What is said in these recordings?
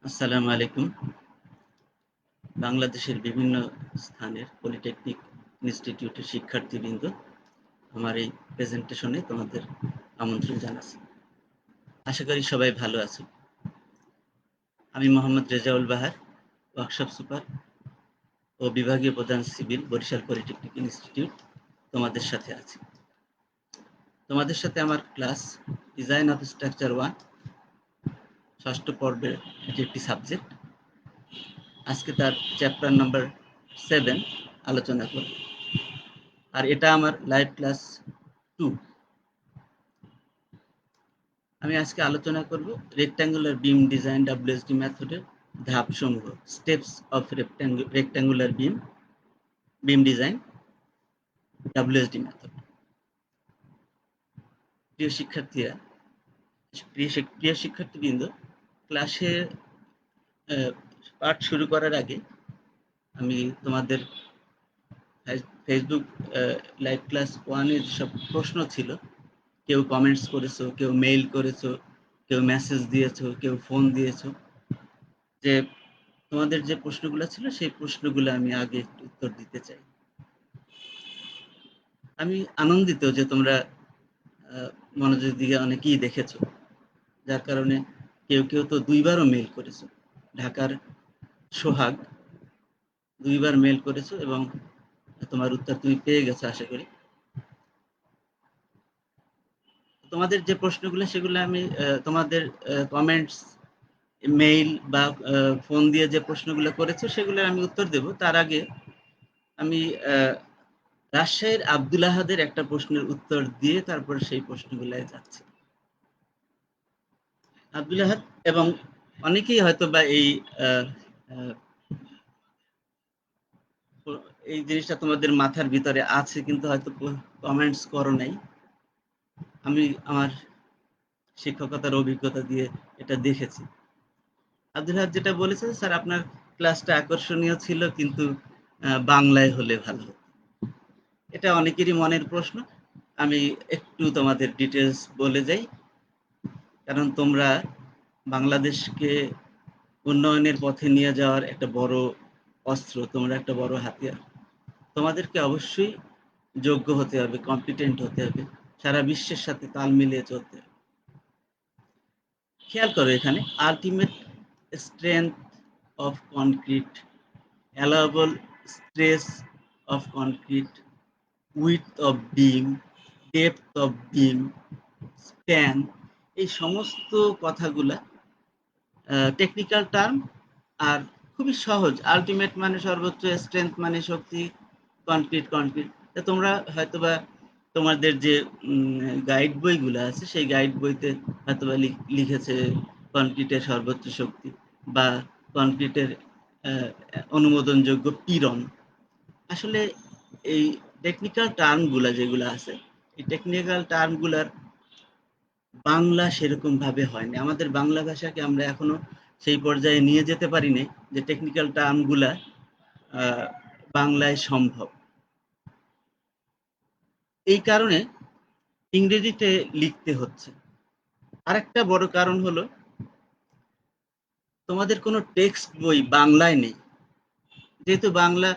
আসসালামু আলাইকুম। বাংলাদেশের বিভিন্ন স্থানের পলিটেকনিক ইনস্টিটিউটের শিক্ষার্থীবৃন্দ, আমার এই প্রেজেন্টেশনে তোমাদের আমন্ত্রণ জানাচ্ছি। আশা করি সবাই ভালো আছো। আমি মোহাম্মদ রেজাউল বাহার, ওয়ার্কশপ সুপার ও বিভাগীয় প্রধান সিভিল, বরিশাল পলিটেকনিক ইনস্টিটিউট তোমাদের সাথে আছি। তোমাদের সাথে আমার ক্লাস ডিজাইন অফ স্ট্রাকচার 1 ষষ্ঠ পর্বের এটি একটি সাবজেক্ট। আজকে তার চ্যাপ্টার নাম্বার 7 আলোচনা করব। আর এটা আমার লাইভ ক্লাস 2। আমি আজকে আলোচনা করব রেক্ট্যাঙ্গুলার বিম ডিজাইন WSD মেথডের ধাপসমূহ, steps of rectangular beam design WSD method. প্রিয় শিক্ষার্থীরা, প্রিয় শিক্ষার্থীবৃন্দ, ক্লাসে পাঠ শুরু করার আগে আমি তোমাদের ফেসবুক লাইভ ক্লাস 1 এর সব প্রশ্ন ছিল, কেউ কমেন্টস করেছো, কেউ মেইল করেছো, কেউ মেসেজ দিয়েছো, কেউ ফোন দিয়েছো, যে তোমাদের যে প্রশ্নগুলো ছিল সেই প্রশ্নগুলো আমি আগে একটু উত্তর দিতে চাই। আমি আনন্দিত যে তোমরা মনোযোগ দিয়ে অনেকেই দেখেছো, যার কারণে কেউ কেউ তো 2বারও মেইল করেছো। ঢাকার সোহাগ 2বার মেইল করেছো এবং তোমার উত্তর তুমি পেয়ে গেছো আশা করি। তোমাদের যে প্রশ্নগুলো সেগুলো আমি তোমাদের কমেন্টস, মেইল বা ফোন দিয়ে যে প্রশ্নগুলো করেছো সেগুলো আমি উত্তর দেব। তার আগে আমি রাজশাহীর আব্দুল আহাদের একটা প্রশ্নের উত্তর দিয়ে তারপরে সেই প্রশ্নগুলোয় যাচ্ছে। আব্দুল আহাদ, এবং অনেকেই হয়তো বা এই জিনিসটা তোমাদের মাথার ভিতরে আছে, কিন্তু হয়তো কমেন্টস করো নাই। আমি আমার শিক্ষকতার অভিজ্ঞতা দিয়ে এটা দেখেছি। আব্দুল আহাদ যেটা বলেছে, স্যার আপনার ক্লাসটা আকর্ষণীয় ছিল, কিন্তু বাংলায় হলে ভালো হতো। এটা অনেকেরই মনের প্রশ্ন। আমি একটু তোমাদের ডিটেলস বলে যাই, কারণ তোমরা বাংলাদেশকে উন্নয়নের পথে নিয়ে যাওয়ার একটা বড় অস্ত্র, তোমরা একটা বড় হাতিয়ার। তোমাদেরকে অবশ্যই যোগ্য হতে হবে, কম্পিটেন্ট হতে হবে, সারা বিশ্বের সাথে তাল মিলিয়ে চলতে হবে। খেয়াল করো, এখানে ultimate strength of concrete, allowable stress of concrete, width of beam, depth of beam, span, এই সমস্ত কথাগুলা টেকনিক্যাল টার্ম, আর খুবই সহজ। আলটিমেট মানে সর্বোচ্চ, স্ট্রেংথ মানে শক্তি, কনক্রিট কনক্রিট। তোমরা হয়তোবা তোমাদের যে গাইড বইগুলো আছে সেই গাইড বইতে হয়তোবা লিখেছে কনক্রিটের সর্বোচ্চ শক্তি বা কনক্রিটের অনুমোদনযোগ্য পীড়ন। আসলে এই টেকনিক্যাল টার্মগুলা যেগুলো আছে, এই টেকনিক্যাল টার্মগুলার বাংলা সেরকম ভাবে হয়নি। আমাদের বাংলা ভাষাকে আমরা এখনো সেই পর্যায়ে নিয়ে যেতে পারিনি যে টেকনিক্যাল টার্মগুলা বাংলায় সম্ভব। এই কারণে ইংরেজিতে লিখতে হচ্ছে। আরেকটা বড় কারণ হলো, তোমাদের কোনো টেক্সট বই বাংলায় নেই। যেহেতু বাংলা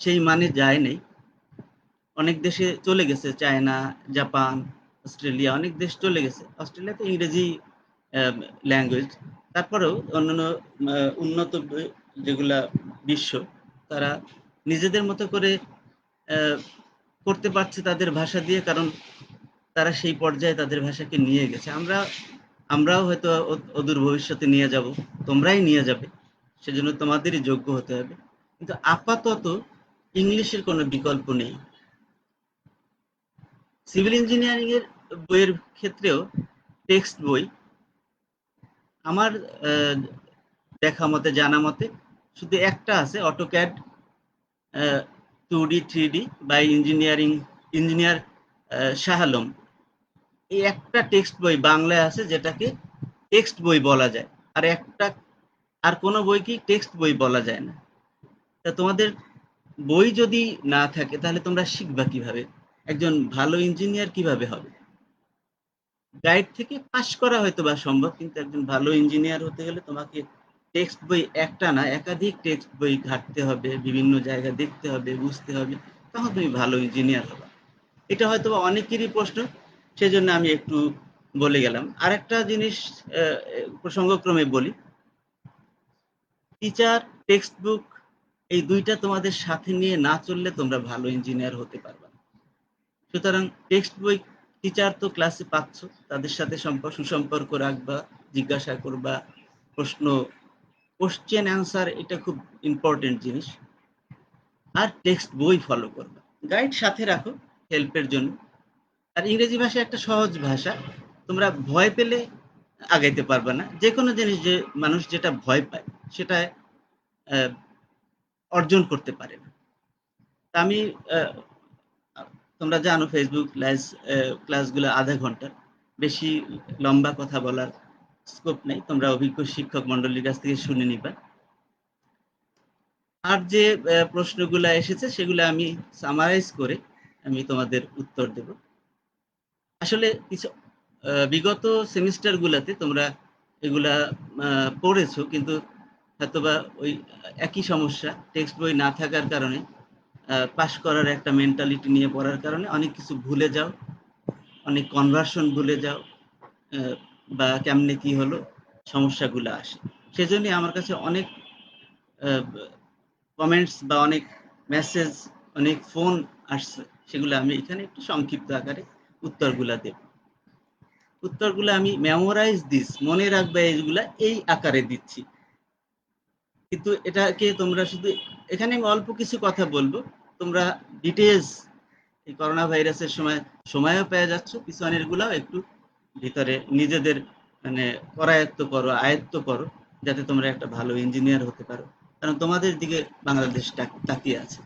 সেই মানে যায় নেই, অনেক দেশে চলে গেছে, চায়না, জাপান, অস্ট্রেলিয়া, অনেক দেশ চলে গেছে। অস্ট্রেলিয়াতে ইংরেজি ল্যাঙ্গুয়েজ। তারপরেও অন্যান্য উন্নত যেগুলা বিশ্ব, তারা নিজেদের মতো করে করতে পারছে তাদের ভাষা দিয়ে, কারণ তারা সেই পর্যায়ে তাদের ভাষাকে নিয়ে গেছে। আমরাও হয়তো অদূর ভবিষ্যতে নিয়ে যাব, তোমরাই নিয়ে যাবে, সেজন্য তোমাদেরই যোগ্য হতে হবে। কিন্তু আপাতত ইংলিশের কোনো বিকল্প নেই। সিভিল ইঞ্জিনিয়ারিং এর বইয়ের ক্ষেত্রেও টেক্সট বই আমার দেখা মতে, জানা মতে শুধু একটা আছে, AutoCAD 2D 3D by engineer Shah Alam. এই একটা টেক্সট বই বাংলায় আছে যেটাকে টেক্সট বই বলা যায়, আর কোনো বইকেই টেক্সট বই বলা যায় না। তা তোমাদের বই যদি না থাকে তাহলে তোমরা শিখবা কিভাবে? একজন ভালো ইঞ্জিনিয়ার কিভাবে হবে? গাইড থেকে পাস করা হয়তো বা সম্ভব, কিন্তু একজন ভালো ইঞ্জিনিয়ার হতে গেলে তোমাকে টেক্সট বই একটা না, একাধিক টেক্সট বই ঘাটতে হবে, বিভিন্ন জায়গা দেখতে হবে, বুঝতে হবে, তখন তুমি ভালো ইঞ্জিনিয়ার হবে। এটা হয়তো অনেকেরই প্রশ্ন, সেজন্য আমি একটু বলে গেলাম। আরেকটা জিনিস প্রসঙ্গক্রমে বলি, টিচার, টেক্সট বুক, এই দুইটা তোমাদের সাথে নিয়ে না চললে তোমরা ভালো ইঞ্জিনিয়ার হতে পারবে না। সুতরাং টেক্সট বই, টিচার তো ক্লাসে পাচ্ছ, তাদের সাথে সুসম্পর্ক রাখবা, জিজ্ঞাসা করবা, প্রশ্ন, কোশ্চেন অ্যান্সার, এটা খুব ইম্পর্টেন্ট জিনিস। আর টেক্সট বই ফলো করবা, গাইড সাথে রাখো হেল্পের জন্য। আর ইংরেজি ভাষা একটা সহজ ভাষা, তোমরা ভয় পেলে আগাইতে পারবে না। যে কোনো জিনিস, যে মানুষ যেটা ভয় পায় সেটা অর্জন করতে পারে না। তা আমি, তোমরা জানো ফেসবুক ক্লাসগুলো আধা ঘন্টা, বেশি লম্বা কথা বলার স্কোপ নেই, তোমরা অভিজ্ঞ শিক্ষক মন্ডলীর কাছ থেকে শুনে নিবা। আর যে প্রশ্নগুলো এসেছে সেগুলো আমি সামারাইজ করে আমি তোমাদের উত্তর দেব। আসলে কিছু বিগত সেমিস্টারগুলোতে তোমরা এগুলা পড়েছো, কিন্তু হয়তোবা ওই একই সমস্যা, টেক্সট বই না থাকার কারণে, পাস করার একটা মেন্টালিটি নিয়ে পড়ার কারণে অনেক কিছু ভুলে যাও, অনেক কনভার্সন ভুলে যাও, বা কেমনে কি হলো, সমস্যাগুলো আসে। সেজন্যই আমার কাছে অনেক কমেন্টস বা অনেক মেসেজ, অনেক ফোন আসছে, সেগুলো আমি এখানে একটু সংক্ষিপ্ত আকারে উত্তরগুলা দেব। উত্তরগুলো আমি মেমোরাইজ দিস, মনে রাখবে, এইগুলা এই আকারে দিচ্ছি। কিন্তু এটাকে তোমরা শুধু, এখানে আমি অল্প কিছু কথা বলবো, তোমরা ডিটেলস এই করোনা ভাইরাসের সময়ও পেয়ে যাচ্ছ, পিছনের গুলাও একটু ভিতরে নিজেদের মানে করায়ত্ত করো, আয়ত্ত করো, যাতে তোমরা একটা ভালো ইঞ্জিনিয়ার হতে পারো, কারণ তোমাদের দিকে বাংলাদেশ তাকিয়ে আছে।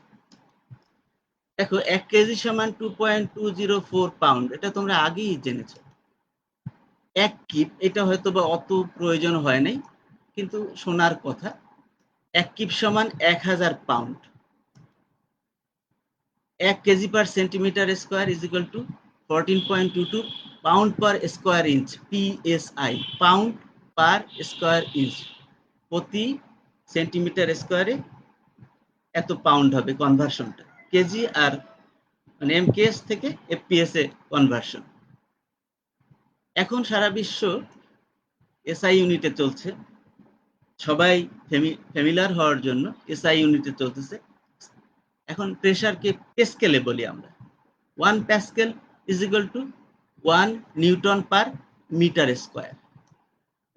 দেখো, 1 কেজি সমান 2.204 পাউন্ড, এটা তোমরা আগেই জেনেছো। 1 কিপ, এটা হয়তো বা অত প্রয়োজন হয় নাই, কিন্তু শোনার কথা। 1 কিপ সমান 1000 pound. 1 KG per centimetre square is equal two 14.22 pound per square inch, PSI, pound per square inch. প্রতি সেন্টিমিটার স্কোয়ারে এত পাউন্ড হবে কনভার্সনটা, কেজি আর মানে এমকেএস থেকে এফপিএস এ কনভার্সন। এখন সারা বিশ্ব এসআই ইউনিটে চলছে, সবাই ফ্যামিলিয়ার হওয়ার জন্য এসআই ইউনিটে চলতেছে। এখন প্রেসারকে প্যাসকেলে বলি আমরা। 1 pascal is equal to 1 newton per metre square.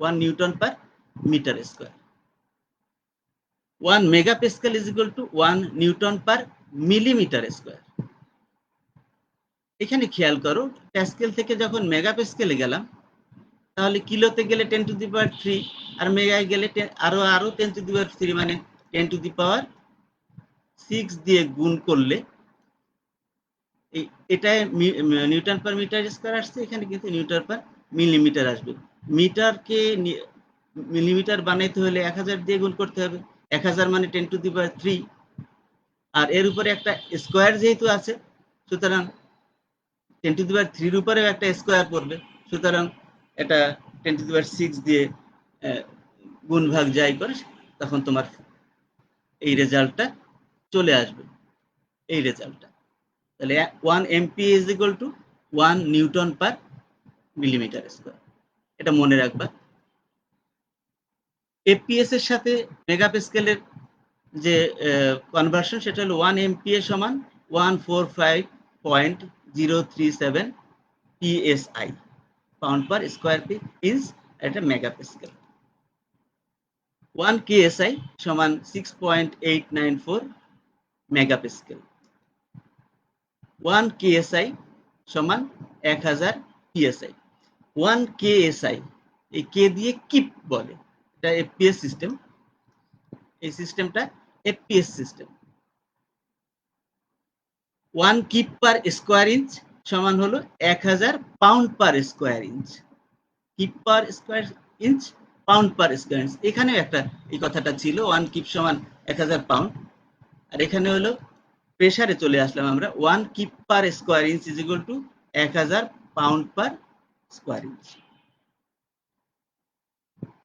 1 newton per metre square. 1 megapascal is equal to 1 newton per millimetre square. এখানে খেয়াল করো, প্যাসকেল থেকে যখন মেগাপ্যাসকেলে গেলাম, তাহলে কিলোতে গেলে 10 টু দি পাওয়ার 3, আর মেগায় গেলে আরো 10 টু দি পাওয়ার 3, মানে 10 টু দি পাওয়ার 6 দিয়ে গুণ করলে এটাই নিউটন পার মিটার স্কোয়ার আসছে, এখানে কিন্তু নিউটন পার মিলিমিটার আসবে। মিটারকে মিলিমিটার বানাইতে হলে 1000 দিয়ে গুণ করতে হবে, 1000 মানে 10 টু দি পাওয়ার 3, আর এর উপরে একটা স্কোয়ার যেহেতু আছে, সুতরাং 10 টু দি পাওয়ার 3 এর উপরেও একটা স্কোয়ার পড়বে, সুতরাং এটা 10 টু দি পাওয়ার 6 দিয়ে গুণ ভাগ যাই করে, তখন তোমার এই রেজাল্টটা চলে আসবে, এই রেজাল্টটা। তাহলে 1 MP is equal to 1 newton per millimetre square, এটা মনে রাখবা। এফপিএস এর সাথে মেগাপ্যাসকেলের যে কনভার্সন, সেটা হলো 1 এমপিএ সমান 145.037 পিএসআই, পাউন্ড পার স্কোয়ার ইঞ্চ, এটা মেগাপ্যাসকেল। 1 কেএসআই সমান 6.894 মেগাপ্যাসকেল। 1 কেএসআই সমান 1000 পিএসআই। 1 কেএসআই, এই কে দিয়ে কিপ বলে, এটা এফপিএস সিস্টেম, এই সিস্টেমটা এফপিএস সিস্টেম। 1 কিপ পার স্কোয়ার ইঞ্চ সমান হলো 1000 পাউন্ড পার স্কোয়ার ইঞ্চ। কিপ পার স্কোয়ার ইঞ্চ, পাউন্ড পার স্কোয়ার ইঞ্চ, এখানেও একটা এই কথাটা ছিল, 1 কিপ সমান 1000 পাউন্ড, আর এখানে হলো প্রেসারে চলে আসলাম আমরা, 1 keep per square inch is equal two 1000 pound per square inch.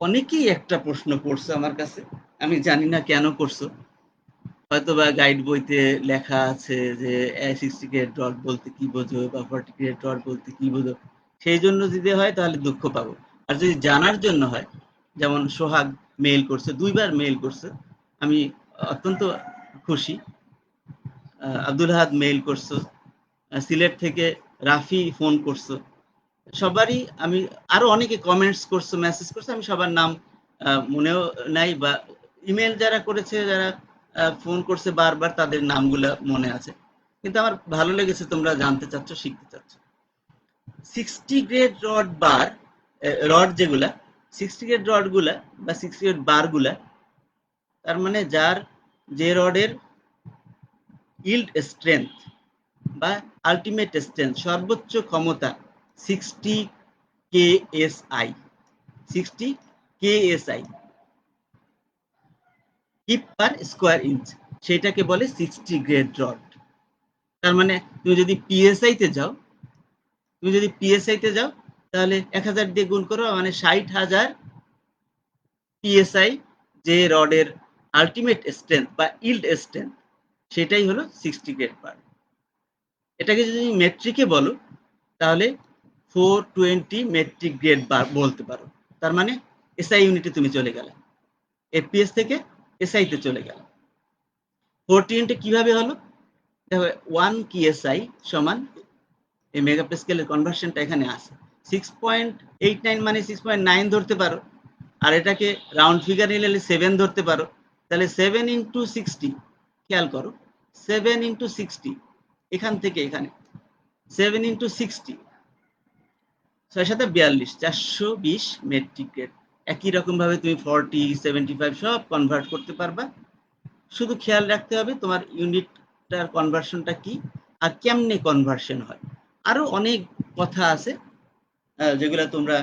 অনেকেই একটা প্রশ্ন করছে আমার কাছে, আমি জানি না কেন করছো। হয়তোবা গাইড বইতে লেখা আছে যে 60 গ্রেড রড বলতে কি বোঝো বা 40 গ্রেড রড বলতে কি বোঝো, সেই জন্য যদি হয় তাহলে দুঃখ পাবো। আর যদি জানার জন্য হয়, যেমন সোহাগ মেইল করছে, 2 বার মেইল করছে, আমি অত্যন্ত খুশি। আব্দুল হাদ মেইল করছো, সিলেট থেকে রাফি ফোন করছো, সবারই আমি, আরো অনেকে কমেন্টস করছো, মেসেজ করছো, আমি সবার নাম মনেও নাই, বা ইমেল যারা করেছে, যারা ফোন করছে বারবার, তাদের নামগুলা মনে আছে। কিন্তু আমার ভালো লেগেছে তোমরা জানতে চাচ্ছ, শিখতে চাচ্ছ। 60 গ্রেড রড বার, রড যেগুলা 60 গ্রেড রড গুলা বা 60 গ্রেড বার গুলা, তার মানে যার, যে রডের ইল্ড স্ট্রেংথ বা আলটিমেট স্ট্রেংথ, সর্বোচ্চ ক্ষমতা 60 KSI, 60 KSI, kip per square inch, সেটাকে বলে 60 গ্রেড রড। তার মানে তুমি যদি পিএসআই তে যাও, তাহলে 1000 দিয়ে গুণ করো, মানে 60,000 পিএসআই, যে রডের আলটিমেট স্ট্রেংথ বা ইল্ড স্ট্রেংথ, সেটাই হলো 60 গ্রেড বার। এটাকে যদি মেট্রিকে বলো, তাহলে 420 মেট্রিক গ্রেড বার বলতে পারো। তার মানে এসআই ইউনিটে তুমি চলে গেলে, এফপিএস থেকে এসআই তে চলে গেল। 40 ইউনিটে কিভাবে হলো? দেখো, 1 কেএসআই সমান, এই মেগাপাস্কেলের কনভার্সনটা এখানে আছে, 6.89 মানে 6.9 ধরতে পারো, আর এটাকে রাউন্ড ফিগার নিলে 7 ধরতে পারো। তাহলে 7 × 60, খেয়াল করো, 7 × 60, এখান থেকে এখানে 7 × 60, 6×7 = 42, 420 মেট্রিক গ্রেড। একই রকম ভাবে তুমি 40, 75 সব কনভার্ট করতে পারবা। শুধু খেয়াল রাখতে হবে তোমার ইউনিটটার কনভার্সনটা কি, আর কেমনে কনভার্সন হয়। আরো অনেক কথা আছে, যেগুলো তোমরা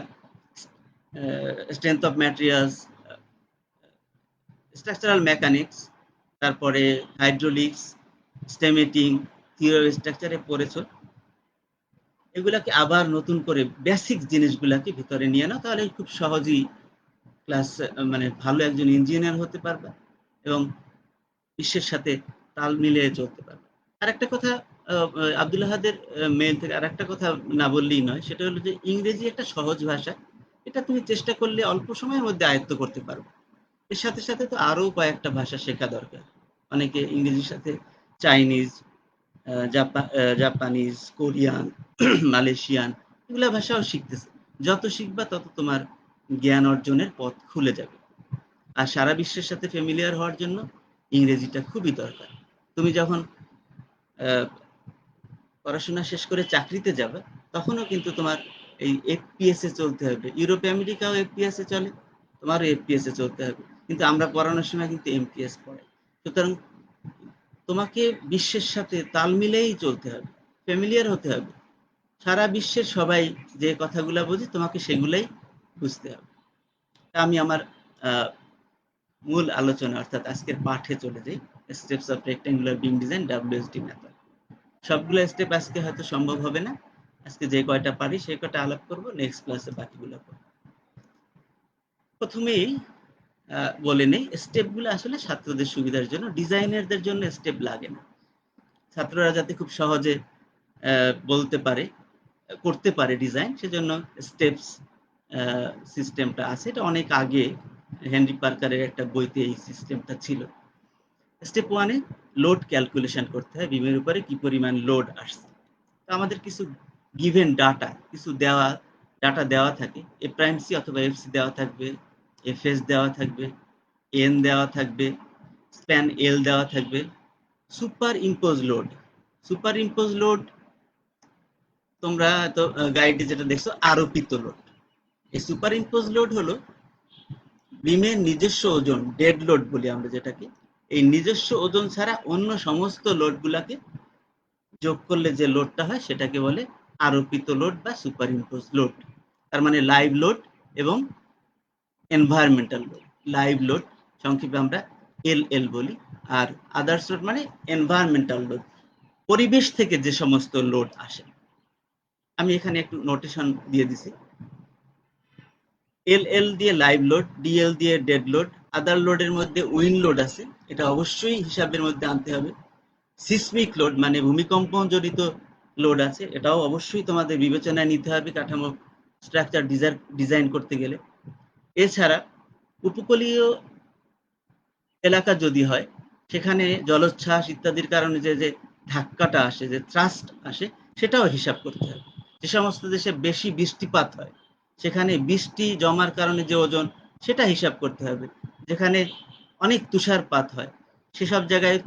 strength of materials, structural mechanics, তারপরে হাইড্রোলিক্স, স্টেমেটিং, থিওরি স্ট্রাকচারে পড়েছো। এগুলাকে আবার নতুন করে বেসিক জিনিসগুলাকে ভিতরে নিয়ে নাও, তাহলে খুব সহজেই ক্লাস, মানে ভালো একজন ইঞ্জিনিয়ার হতে পারবে এবং বিশ্বের সাথে তাল মিলিয়ে চলতে পারবে। আর একটা কথা, আব্দুল আহাদের মেইল থেকে আর একটা কথা না বললেই নয়, সেটা হলো যে ইংরেজি একটা সহজ ভাষা, এটা তুমি চেষ্টা করলে অল্প সময়ের মধ্যে আয়ত্ত করতে পারবে। এর সাথে সাথে তো আরো কয়েকটা ভাষা শেখা দরকার। অনেকে ইংরেজির সাথে চাইনিজ, জাপানিজ, কোরিয়ান, মালয়েশিয়ান, এগুলা ভাষাও শিখতেছে। যত শিখবা তত তোমার জ্ঞান অর্জনের পথ খুলে যাবে। আর সারা বিশ্বের সাথে ফ্যামিলিয়ার হওয়ার জন্য ইংরেজিটা খুবই দরকার। তুমি যখন পড়াশোনা শেষ করে চাকরিতে যাবে, তখনও কিন্তু তোমার এই এফপিএস এ চলতে হবে। ইউরোপ আমেরিকাও এফপিএস এ চলে, তোমারও এফপিএস এ চলতে হবে। কিন্তু আমরা পড়ানোর সময় কিন্তু এমপিএস পড়াই। সুতরাং তোমাকে বিশ্বের সাথে তাল মিলেই চলতে হবে, ফ্যামিলিয়ার হতে হবে। সারা বিশ্বের সবাই যে কথাগুলা বোঝে, তোমাকে সেগুলাই বুঝতে হবে। আমি আমার আহ, মূল আলোচনা, অর্থাৎ আজকের পাঠে চলে যাই। Steps of rectangular beam design, WSD method. সবগুলো স্টেপ আজকে হয়তো সম্ভব হবে না, আজকে যে কয়টা পারি সেই কয়টা আলাপ করব, নেক্সট ক্লাসে বাকিগুলো করব। প্রথমেই বলে নেই, স্টেপগুলো আসলে ছাত্রদের সুবিধার জন্য, ডিজাইনারদের জন্য স্টেপ লাগে না। ছাত্ররা যাতে খুব সহজে বলতে পারে, করতে পারে ডিজাইন, সেজন্য স্টেপস সিস্টেমটা আছে। এটা অনেক আগে হেনরি পার্কারের একটা বইতে এই সিস্টেমটা ছিল। স্টেপ 1-এ লোড ক্যালকুলেশন করতে হয়, বিমের উপরে কি পরিমাণ লোড আসছে। তো আমাদের কিছু গিভেন ডাটা, কিছু ডাটা দেওয়া থাকে, এ প্রাইম সি অথবা এফ সি দেওয়া থাকবে, এফএস দেওয়া থাকবে, এন দেওয়া থাকবে, স্প্যান এল দেওয়া থাকবে। Super impose load, super impose load তোমরা তো গাইডে যেটা দেখছো, আরোপিত লোড। এই সুপার ইম্পোজ লোড হলো বিমের নিজস্ব ওজন, ডেড লোড বলি আমরা যেটাকে। এই নিজস্ব ওজন ছাড়া অন্য সমস্ত লোড গুলাকে যোগ করলে যে লোডটা হয়, সেটাকে বলে আরোপিত লোড বা সুপার ইম্পোজ লোড। তার মানে লাইভ লোড এবং এনভায়রনমেন্টাল লোড। লাইভ লোড সংক্ষেপে আমরা এল বলি, আর আদার্স লোড মানে এনভায়রনমেন্টাল লোড, পরিবেশ থেকে যে সমস্ত লোড আসে। আমি এখানে একটু নোটেশন দিয়ে দিছি। এল দিয়ে লাইভ লোড, ডিএল দিয়ে ডেড লোড, আদার লোডের মধ্যে উইন্ড লোড আছে, এটা অবশ্যই হিসাবের মধ্যে আনতে হবে। সিসমিক লোড মানে ভূমিকম্প জড়িত লোড আছে, এটাও অবশ্যই তোমাদের বিবেচনায় নিতে হবে কাঠামো স্ট্রাকচার ডিজাইন করতে গেলে। এছাড়া উপকূলীয় এলাকা যদি হয়, সেখানে জলোচ্ছ্বাস ইত্যাদির কারণে যে ধাক্কাটা আসে, যে থ্রাস্ট আসে, সেটাও হিসাব করতে হবে। যে সমস্ত দেশে বেশি বৃষ্টিপাত হয়, সেখানে বৃষ্টি জমার কারণে যে ওজন, সেটা হিসাব করতে হবে। যেখানে অনেক তুষারপাত হয়, সেসব জায়গায়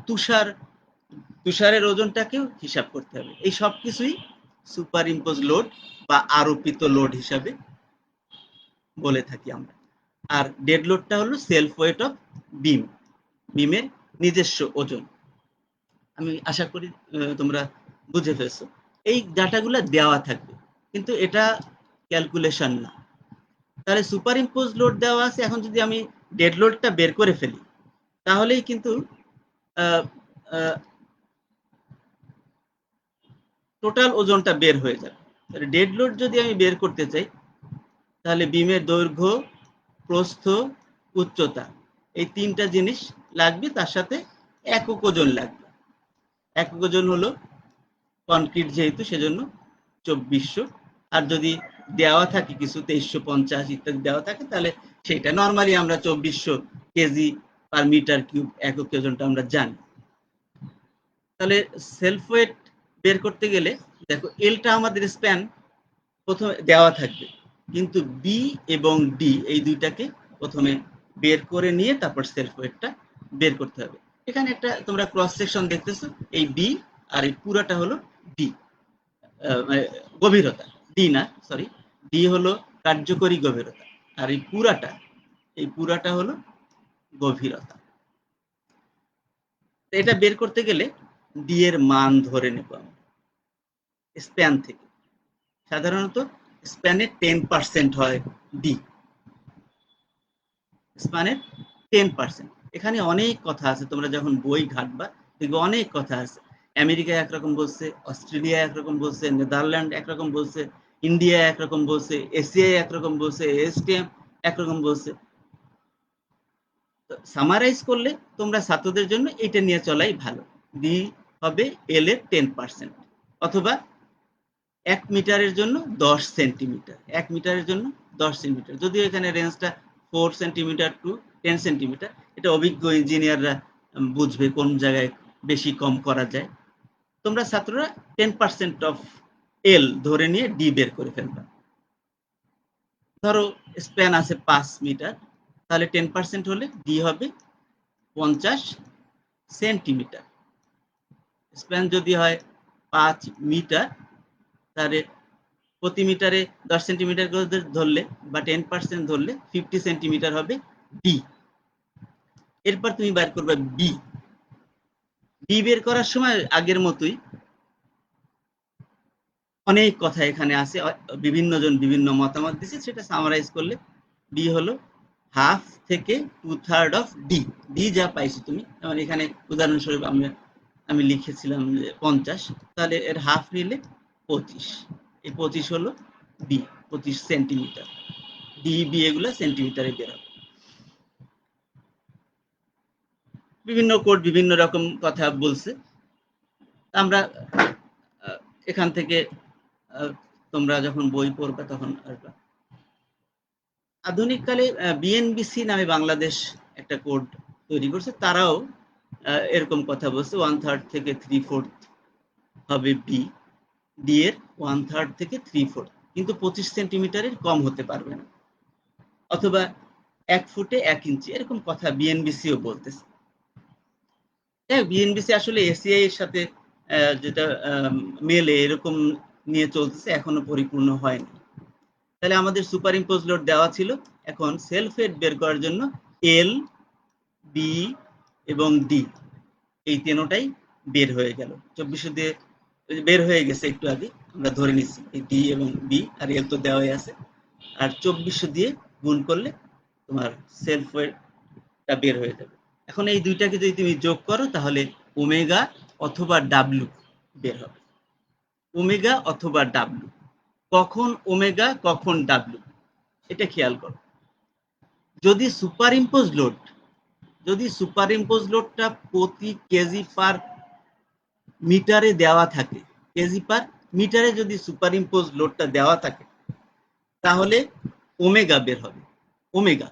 তুষারের ওজনটাকেও হিসাব করতে হবে। এই সব কিছুই সুপার ইম্পোজ লোড বা আরোপিত লোড হিসাবে বলে থাকি আমরা। আর ডেড লোডটা হলো সেলফ ওয়েট অফ বিম, বিমের নিজস্ব ওজন। আমি আশা করি তোমরা বুঝে ফেলছো। এই ডাটাগুলো দেওয়া থাকবে, কিন্তু এটা ক্যালকুলেশন না। তাহলে সুপার ইম্পোজ লোড দেওয়া আছে, এখন যদি আমি ডেড লোডটা বের করে ফেলি, তাহলেই কিন্তু টোটাল ওজনটা বের হয়ে যাবে। ডেড লোড যদি আমি বের করতে চাই, তাহলে বিমের দৈর্ঘ্য, প্রস্থ, উচ্চতা, এই তিনটা জিনিস লাগবে, তার সাথে একক ওজন লাগবে। একক ওজন হলো কনক্রিট যেহেতু, সেজন্য 2400। আর যদি দেওয়া থাকে কিছু 2350 ইত্যাদি দেওয়া থাকে, তাহলে সেটা নর্মালি আমরা 2400 কেজি পার মিটার কিউব একক ওজনটা আমরা জানি। তাহলে সেলফ ওয়েট বের করতে গেলে দেখো, এলটা আমাদের স্প্যান প্রথমে দেওয়া থাকবে, কিন্তু বি এবং ডি এই দুইটাকে প্রথমে বের করে নিয়ে তারপর সেলফ ওয়েটটা বের করতে হবে। এখানে একটা তোমরা ক্রস সেকশন দেখতেছো, এই বি আর এই পুরাটা হলো ডি, গভীরতা। ডি না, সরি, ডি হলো কার্যকরী গভীরতা, আর এই পুরাটা হলো গভীরতা। এটা বের করতে গেলে ডি এর মান ধরে নেব আমি স্প্যান থেকে। সাধারণত স্প্যানের 10% হয় ডি, স্প্যানের 10%। এখানে অনেক কথা আছে, তোমরা যখন বই ঘাটবা দেখবে অনেক কথা আছে। আমেরিকা একরকম বলছে, অস্ট্রেলিয়া একরকম বলছে, নেদারল্যান্ড একরকম বলছে, ইন্ডিয়া একরকম বলছে, এশিয়া একরকম বলছে, এসটিএম একরকম বলছে। সামারাইজ করলে তোমরা ছাত্রদের জন্য এটা নিয়ে চলাই ভালো। ডি হবে এল এর 10%, অথবা 1 মিটারের জন্য 10 সেন্টিমিটার, 1 মিটারের জন্য 10 সেন্টিমিটার। যদিও এখানে রেঞ্জটা 4 সেন্টিমিটার টু 10 সেন্টিমিটার, এটা অভিজ্ঞ ইঞ্জিনিয়াররা বুঝবে কোন জায়গায় বেশি কম করা যায়। তোমরা ছাত্ররা 10% অফ এল ধরে নিয়ে ডি বের করে ফেলবা। ধরো স্প্যান আছে 5 মিটার, তাহলে 10% হলে ডি হবে 50 সেন্টিমিটার। স্প্যান যদি হয় 5 মিটার, তাহলে প্রতি মিটারে 10 সেন্টিমিটার করে ধরলে বা 10% ধরলে 50 সেন্টিমিটার হবে ডি। এরপর তুমি বের করবে বি। বি বের করার সময় আগের মতোই অনেক কথা এখানে আছে, বিভিন্ন জন বিভিন্ন মতামত দিচ্ছে, সেটা সামারাইজ করলে বি হলো হাফ থেকে 2/3 অফ ডি। ডি যা পাইছো তুমি, যেমন এখানে উদাহরণস্বরূপ আমি লিখেছিলাম 50, তাহলে এর হাফ নিলে 25। এই 25 হলো বি, 25 সেন্টিমিটার। ডি বি এগুলো সেন্টিমিটারে বের হবে। বিভিন্ন কোড বিভিন্ন রকম কথা বলছে, আমরা এখান থেকে তোমরা যখন বই পড়বে তখন আসবা। আধুনিককালে বিএনবিসি নামে বাংলাদেশ একটা কোড তৈরি করছে, তারাও এরকম কথা বলছে, 1/3 থেকে 3/4 হবে বি, ডি এর 1/3 থেকে 3/4, কিন্তু 25 সেন্টিমিটারের কম হতে পারবে না, অথবা 1 ফুটে 1 ইঞ্চি, এরকম কথা বিএনবিসিও বলতেছে। বিএনবিসি আসলে এসিআই এর সাথে যেটা মেলে এরকম নিয়ে চলতেছে, এখনো পরিপূর্ণ হয়নি। তাহলে আমাদের সুপার ইম্পোজ লোড দেওয়া ছিল, এখন সেলফ ওয়েট বের করার জন্য এল, বি এবং ডি এই তিনটাই বের হয়ে গেল। 2400 দিয়ে বের হয়ে গেছে একটু আগে, আমরা ধরে নিচ্ছি এই ডি এবং বি আর এল তো দেওয়াই আছে, আর 2400 দিয়ে গুণ করলে তোমার সেলফ ওয়েটটা বের হয়ে যাবে। এখন এই দুইটাকে যদি তুমি যোগ করো, তাহলে ওমেগা অথবা ডাব্লু বের হবে। ওমেগা অথবা ডাব্লু, কখন ওমেগা কখন ডাব্লু, এটা খেয়াল করো। যদি সুপার ইম্পোজ লোডটা প্রতি কেজি পার মিটারে দেওয়া থাকে, কেজি পার মিটারে যদি সুপার ইম্পোজ লোডটা দেওয়া থাকে, তাহলে ওমেগা বের হবে। ওমেগা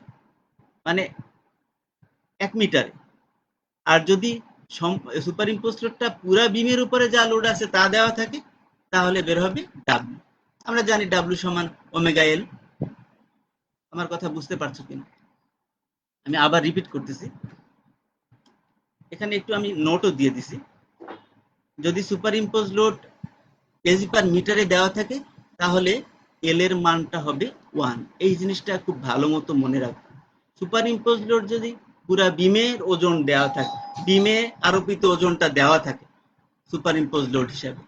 মানে 1 মিটারে। আর যদি সুপার ইম্পোজ লোডটা পুরা বিমের উপরে যা লোড আছে তা দেওয়া থাকে, তাহলে বের হবে ডাব্লিউ। আমরা জানি ডাব্লিউ সমান ওমেগা এল। আমার কথা বুঝতে পারছো কিনা? আমি আবার রিপিট করতেছি, এখানে একটু আমি নোটও দিয়ে দিছি। যদি সুপার ইম্পোজ লোড কেজি পার মিটারে দেওয়া থাকে, তাহলে এল এর মানটা হবে 1। এই জিনিসটা খুব ভালো মতো মনে রাখবে। সুপার ইম্পোজ লোড যদি পুরা বিমের ওজন দেওয়া থাকে, বিমে আরোপিত ওজনটা দেওয়া থাকে সুপার ইম্পোজ লোড হিসাবে,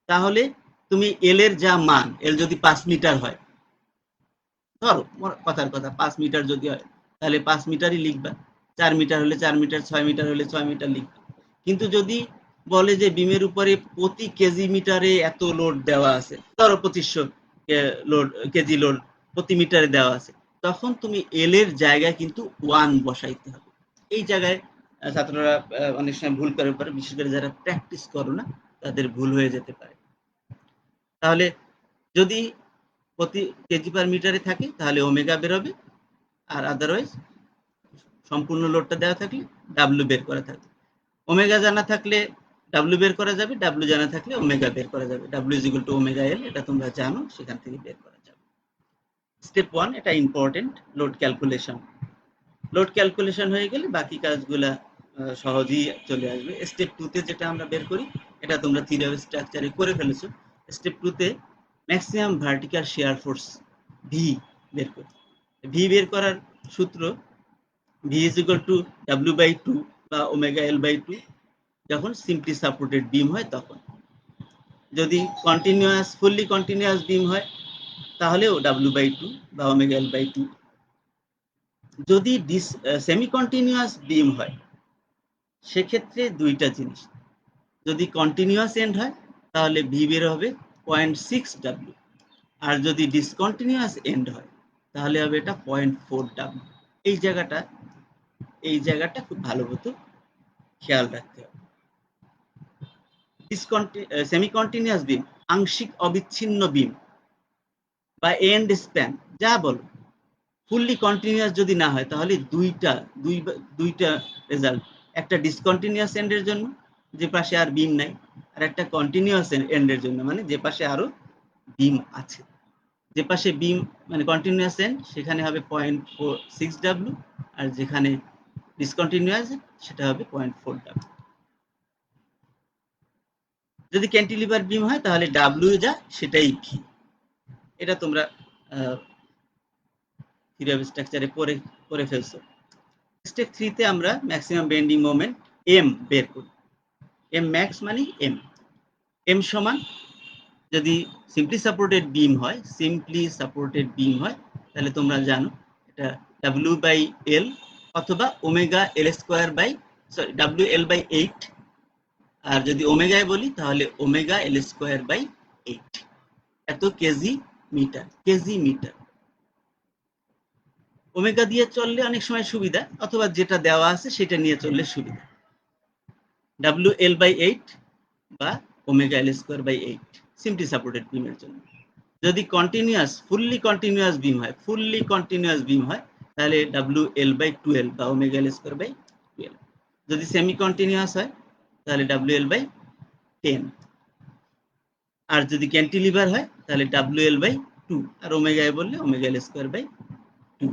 তাহলে তুমি এল এর যা মান, এল যদি 5 মিটার হয়, ধরো কথার কথা 5 মিটার যদি হয়, তাহলে 5 মিটারই লিখবা। 4 মিটার হলে 4 মিটার, 6 মিটার হলে 6 মিটার লিখবা। কিন্তু যদি বলে যে বিমের উপরে প্রতি কেজি মিটারে এত লোড দেওয়া আছে, ধরো 2500 লোড, কেজি লোড প্রতি মিটারে দেওয়া আছে, তখন তুমি এল এর জায়গায় কিন্তু 1 বসাইতে হবে। এই জায়গায় ছাত্ররা অনেক সময় ভুল করে পারে, বিশেষ করে যারা প্র্যাকটিস করো না, তাদের ভুল হয়ে যেতে পারে। তাহলে যদি প্রতি কেজি পার মিটারে থাকে, তাহলে ওমেগা বেরোবে। আর আদারওয়াইজ সম্পূর্ণ লোডটা দেওয়া থাকলে ডাব্লিউ বের করা থাকবে। ওমেগা জানা থাকলে ডাব্লিউ বের করা যাবে, ডাব্লিউ জানা থাকলে ওমেগা বের করা যাবে। W is equal two omega এল, এটা তোমরা জানো, সেখান থেকে বের করা যাবে। স্টেপ 1 এটা important, load calculation. Load calculation হয়ে গেলে বাকি কাজগুলা সহজেই চলে আসবে। স্টেপ 2 তে যেটা আমরা বের করি, এটা তোমরা থিওরি অফ স্ট্রাকচারে করে ফেলেছো। স্টেপ 2 তে maximum vertical shear force V বের করি। ভি বের করার সূত্র V is equal to W by 2 বা ওমেগা এল বাই 2 যখন সিম্পলি সাপোর্টেড বিম হয় তখন। যদি কন্টিনিউয়াস, ফুললি কন্টিনিউয়াস বিম হয়, তাহলেও ডাব্লিউ বাই 2 বা ওমেগা এল বাই 2। যদি সেমি কন্টিনিউয়াস বিম হয়, সেক্ষেত্রে দুইটা জিনিস। যদি কন্টিনিউয়াস এন্ড হয়, তাহলে ভি বের হবে 0.6 ডাব্লিউ। আর যদি ডিসকন্টিনিউয়াস এন্ড হয়, তাহলে হবে এটা 0.4 ডাব্লিউ। এই জায়গাটা খুব ভালো মতো খেয়াল রাখতে হবে। সেমি কন্টিনিউয়াস বিম, আংশিক অবিচ্ছিন্ন বিম বা এন্ড স্প্যান যা বলো, ফুললি কন্টিনিউয়াস যদি না হয়, তাহলে দুইটা রেজাল্ট। একটা ডিসকন্টিনিউয়াস এন্ডের জন্য, যে পাশে আর বিম নাই, আর একটা কন্টিনিউয়াস এন্ডের জন্য, মানে যে পাশে আরো বিম আছে। যে পাশে বিম মানে কন্টিনিউয়াস এন্ড, সেখানে হবে 0.46 ডাব্লিউ, আর যেখানে ডিসকন্টিনিউয়াস সেটা হবে 0.4 ডাব্লিউ। যদি ক্যান্টিলিভার বিম হয়, তাহলে ডাব্লিউ যা সেটাই ভি। এটা তোমরা থিওরি অফ স্ট্রাকচারে পড়ে ফেলছো। স্টেপ 3 তে আমরা ম্যাক্সিমাম বেন্ডিং মোমেন্ট এম বের করি। এম ম্যাক্স মানে এম সমান, যদি সিম্পলি সাপোর্টেড বিম হয়, তাহলে তোমরা জানো এটা ডাব্লিউ বাই এল অথবা omega L square by, sorry, W L by 8। আর যদি ওমেগায় বলি, তাহলে ওমেগা এল স্কোয়ার বাই 8। এত কেজি মিটার। ওমেগা দিয়ে চললে অনেক সময় সুবিধা, অথবা যেটা দেওয়া আছে সেটা নিয়ে চললে সুবিধা। ডাব্লিউ এল বাই 8 বা omega L square by 8 simply supported বিমের জন্য। যদি ফুললি কন্টিনিউয়াস বিম হয়, তাহলে ডাব্লিউ এল বাই 12 বা ওমেগা এল স্কোয়ার বাই 12। যদি সেমি কন্টিনিউয়াস হয়, তাহলে ডাব্লিউ এল বাই 10। আর যদি ক্যান্টিলিভার হয়, তাহলে ডাব্লিউ এল বাই 2, আর ওমেগায় বললে ওমেগা এল স্কোয়ার বাই 2।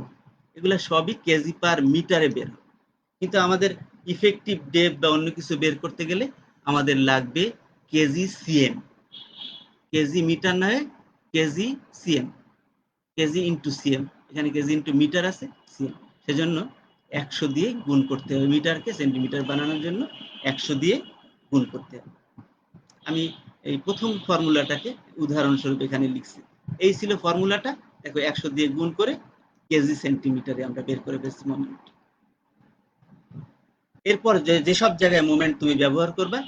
এগুলো সবই কেজি পার মিটারে বের হয়। কিন্তু আমাদের ইফেক্টিভ ডেপথ বা অন্য কিছু বের করতে গেলে আমাদের লাগবে কেজি সিএম। কেজি মিটার নয়, KG CM, KG into CM. এখানে কেজি ইন্টু মিটার আছে, সিএম, সেজন্য 100 দিয়ে গুণ করতে হবে। মিটারকে সেন্টিমিটার বানানোর জন্য 100 দিয়ে গুণ করতে হবে। আমি এই প্রথম ফর্মুলাটাকে উদাহরণস্বরূপ এখানে লিখছি। এই ছিল ফর্মুলাটা। দেখো 100 দিয়ে গুণ করে কেজি সেন্টিমিটারে আমরা বের করে ফেলছি মোমেন্ট। এরপর যেসব জায়গায় মোমেন্ট তুমি ব্যবহার করবা,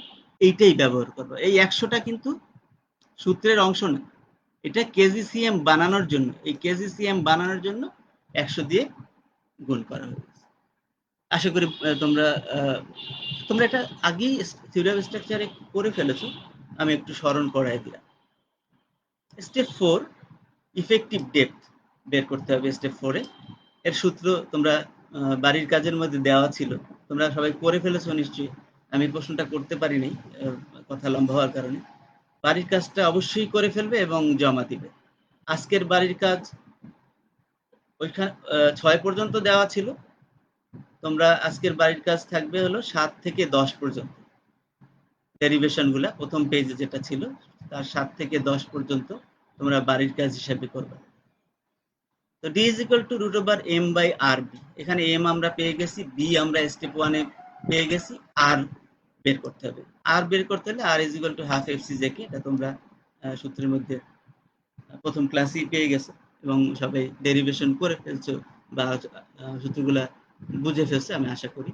এইটাই ব্যবহার করবা। এই 100টা কিন্তু সূত্রের অংশ না, এটা কেজি সিএম বানানোর জন্য। এই কেজি সিএম বানানোর জন্য 100 দিয়ে গুণ করা হয়েছে। আশা করি তোমরা তোমরা এটা আগেই থিওরি অফ স্ট্রাকচারে করে ফেলেছো, আমি একটু স্মরণ করাই দিলাম। স্টেপ 4 ইফেক্টিভ ডেপথ বের করতে হবে। স্টেপ 4 এর সূত্র তোমরা বাড়ির কাজের মধ্যে দেওয়া ছিল, তোমরা সবাই করে ফেলেছো নিশ্চয়ই। আমি প্রশ্নটা করতে পারিনি কথা লম্বা হওয়ার কারণে। বাড়ির কাজটা অবশ্যই করে ফেলবে এবং জমা দিবে। আজকের বাড়ির কাজ ওইখানে 6 পর্যন্ত দেওয়া ছিল, তোমরা আজকের বাড়ির কাজ থাকবে হলো 7 থেকে 10 পর্যন্ত। ডেরিভেশন গুলা প্রথম পেজে যেটা ছিল তার 7 থেকে 10 পর্যন্ত তোমরা বাড়ির কাজ হিসাবে করবে। তো d is equal to root over m by rb, এখানে m আমরা পেয়ে গেছি, b আমরা স্টেপ 1 এ পেয়ে গেছি, r বের করতে হবে। r বের করতে হলে r is equal to half fcj, এটা তোমরা সূত্রের মধ্যে প্রথম ক্লাসেই পেয়ে গেছো এবং সবাই ডেরিভেশন করে ফেলছো বা সূত্রগুলা বুঝে ফেলছো আমি আশা করি।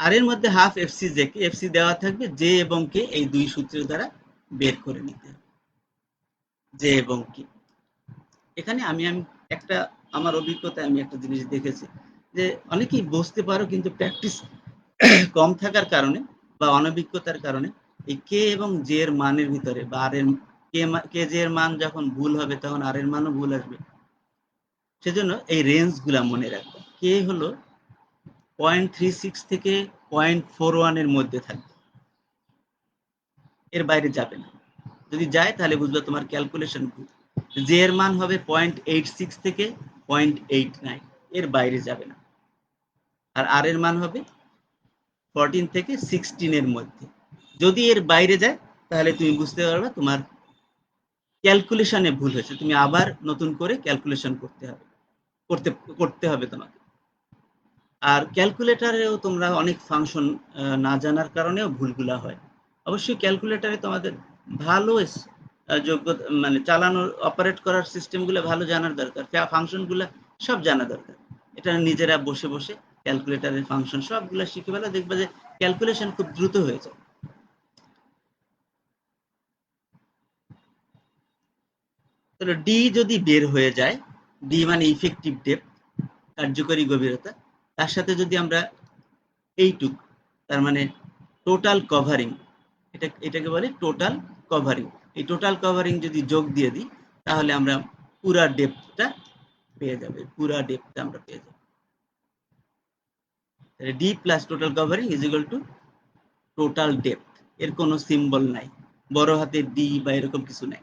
আর এর মধ্যে half FC J K, FC দেওয়া থাকবে, জে এবং কে এই দুই সূত্রের দ্বারা বের করে নিতে হবে। জে এবং কে, এখানে আমি একটা আমার অভিজ্ঞতায় আমি একটা জিনিস দেখেছি যে অনেকেই বুঝতে পারো কিন্তু প্র্যাকটিস কম থাকার কারণে বা অনভিজ্ঞতার কারণে এই কে এবং জে এর মানের ভিতরে বা আর এর কে জে এর মান যখন ভুল হবে তখন আর এর মানও ভুল আসবে। সেজন্য এই রেঞ্জ গুলা মনে রাখবে। কে হলো 0.36 থেকে 0.41 এর মধ্যে থাকবে, এর বাইরে যাবে না। যদি যায় তাহলে বুঝবে তোমার ক্যালকুলেশন ভুল। জে এর মান হবে 0.86 থেকে 0.89, এর বাইরে যাবে না। আর আর এর মান হবে 14 থেকে 16 এর মধ্যে। যদি এর বাইরে যায় তাহলে তুমি বুঝতে পারবে তোমার ক্যালকুলেশনে ভুল হয়েছে, তুমি আবার নতুন করে ক্যালকুলেশন করতে হবে তোমাকে। আর ক্যালকুলেটারেও তোমরা অনেক ফাংশন না জানার কারণেও ভুলগুলা হয়। অবশ্যই ক্যালকুলেটারে তোমাদের ভালো যোগ্যতা মানে চালানোর অপারেট করার সিস্টেমগুলো ভালো জানার দরকার, ফাংশনগুলো সব জানা দরকার। এটা নিজেরা বসে বসে ক্যালকুলেটারের ফাংশন সবগুলো শিখে ফেলে, দেখবে যে ক্যালকুলেশন খুব দ্রুত হয়ে যায়। তাহলে ডি যদি বের হয়ে যায়, ডি মানে ইফেক্টিভ ডেপথ, কার্যকরী গভীরতা, তার সাথে যদি আমরা এইটুক, তার মানে টোটাল কভারিং, এটাকে বলে টোটাল কভারিং, এই টোটাল কভারিং যদি যোগ দিয়ে দিই তাহলে আমরা পুরা ডেপথটা পেয়ে যাবে, পুরা ডেপথটা আমরা পেয়ে যাব। D plus total covering is equal two total depth, এর কোনো সিম্বল নাই, বড় হাতের ডি বা এরকম কিছু নাই,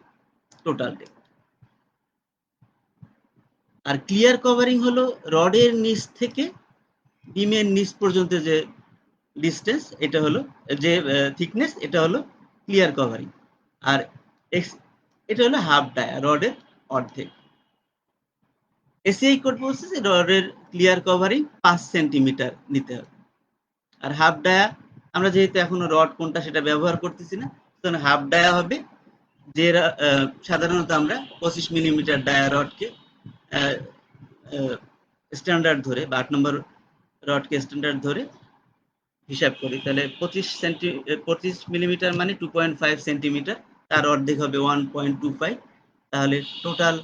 টোটাল ডেপথ। আর ক্লিয়ার কভারিং হলো রডের নিচ থেকে বিমের নিচ পর্যন্ত যে ডিস্টেন্স, এটা হলো যে থিকনেস, এটা হলো ক্লিয়ার কভারিং। আর এটা হলো হাফ ডায়া, রডের অর্ধেক। এসিআই কোড বলছে যে রডের ক্লিয়ার কভারিং 5 সেন্টিমিটার নিতে হবে। আর হাফ ডায়া আমরা যেহেতু এখনো রড কোনটা সেটা ব্যবহার করতেছি না, তখন হাফ ডায়া হবে যে সাধারণত আমরা 25 মিলিমিটার ডায়া রডকে স্ট্যান্ডার্ড ধরে বা 8 নম্বর রডকে স্ট্যান্ডার্ড ধরে হিসাব করি, তাহলে 25 মিলিমিটার মানে 2.5 সেন্টিমিটার, তার অর্ধেক হবে 1.25, তাহলে টোটাল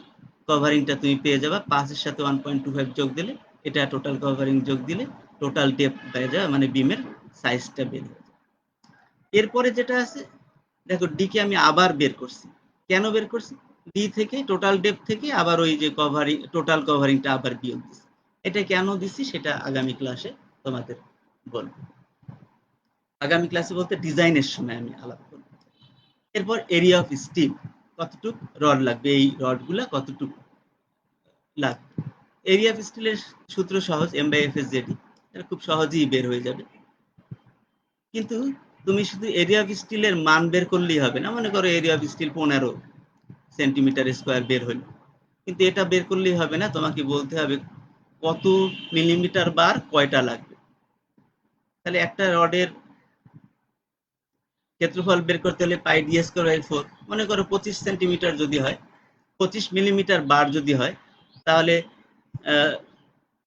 কভারিংটা তুমি পেয়ে যাবে 5 এর সাথে 1.25 যোগ দিলে, এটা টোটাল কভারিং যোগ দিলে টোটাল ডেপথ পেয়ে যাবে, মানে বিমের সাইজটা বের হয়ে যাবে। এরপরে যেটা আছে দেখো, ডি কে আমি আবার বের করছি। কেন বের করছি? ডি থেকে টোটাল ডেপথ থেকে আবার ওই যে কভারিং, টোটাল কভারিংটা আবার বিয়োগ দিছি। এটা কেন দিছি সেটা আগামী ক্লাসে তোমাদের বলবো। আগামী ক্লাসে বলতে ডিজাইনের সময় আমি আলাপ করব। এরপর এরিয়া অফ স্টিল, কতটুক রড লাগবে, এই রডগুলা কতটুক লাগবে। এরিয়া অফ স্টিলের সূত্র সহজ, M by F S J D, এটা খুব সহজেই বের হয়ে যাবে। কিন্তু তুমি শুধু এরিয়া অফ স্টিলের মান বের করলেই হবে না। মনে করো area of steel 15 centimetre square বের হলো, কিন্তু এটা বের করলেই হবে না, তোমাকে বলতে হবে কত মিলিমিটার বার কয়টা লাগবে। তাহলে একটা রডের ক্ষেত্রফল বের করতে হলে পাই ডি স্কয়ার বাই 4, মনে করো 25 সেন্টিমিটার যদি হয়, 25 মিলিমিটার বার যদি হয়, তাহলে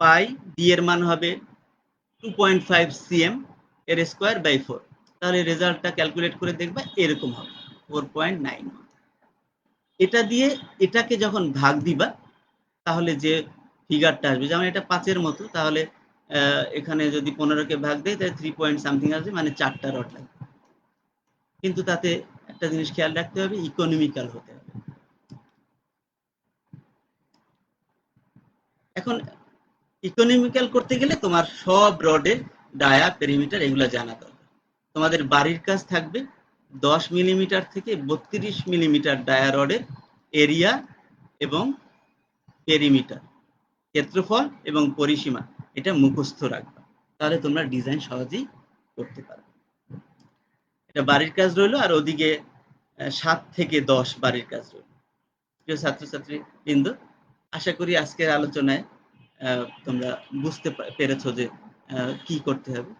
পাই ডি এর মান হবে 2.5 সিএম এর স্কয়ার বাই 4, তাহলে রেজাল্টটা ক্যালকুলেট করে দেখবা এরকম হবে 4.9। এটা দিয়ে এটাকে যখন ভাগ দিবা তাহলে যে ফিগারটা আসবে, যেমন এটা 5-এর মতো, তাহলে এখানে যদি 15-কে ভাগ দেয় তাহলে 3 পয়েন্ট সামথিং আসবে, মানে 4টা রড লাগবে। কিন্তু তাতে একটা জিনিস খেয়াল রাখতে হবে, ইকোনমিক্যাল হতে হবে। এখন ইকোনমিক্যাল করতে গেলে তোমার সব রডের ডায়া, পেরিমিটার এগুলো জানা দরকার। তোমাদের বাড়ির কাজ থাকবে 10 মিলিমিটার থেকে 32 মিলিমিটার ডায়া রডের এরিয়া এবং পেরিমিটার, ক্ষেত্রফল এবং পরিসীমা, এটা মুখস্থ রাখবা, তাহলে তোমরা ডিজাইন সহজেই করতে পারবে। এটা বাড়ির কাজ রইলো। আর ওদিকে 7 থেকে 10 বাড়ির কাজ রইল। প্রিয় ছাত্রছাত্রী বৃন্দ, আশা করি আজকের আলোচনায় তোমরা বুঝতে পেরেছো যে কি করতে হবে।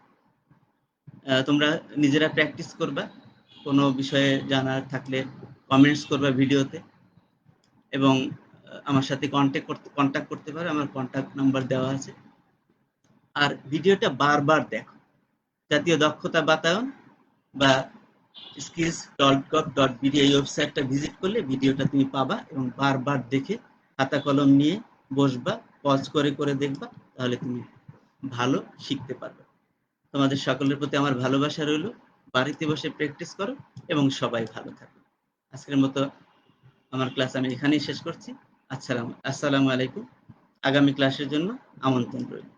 তোমরা নিজেরা প্র্যাকটিস করবা, কোনো বিষয়ে জানার থাকলে কমেন্টস করবা ভিডিওতে, এবং আমার সাথে কন্ট্যাক্ট করতে পারো, আমার কন্ট্যাক্ট নাম্বার দেওয়া আছে। আর ভিডিওটা বারবার দেখো। জাতীয় দক্ষতা বাতায়ন বা skills.gov.bd এই ওয়েবসাইটটা ভিজিট করলে ভিডিওটা তুমি পাবা, এবং বারবার দেখে খাতা কলম নিয়ে বসবা, পজ করে করে দেখবা, তাহলে তুমি ভালো শিখতে পারবে। তোমাদের সকলের প্রতি আমার ভালোবাসা রইল। বাড়িতে বসে প্র্যাকটিস করো এবং সবাই ভালো থাকো। আজকের মতো আমার ক্লাস আমি এখানেই শেষ করছি। আসসালামু আলাইকুম। আগামী ক্লাসের জন্য আমন্ত্রণ রইল।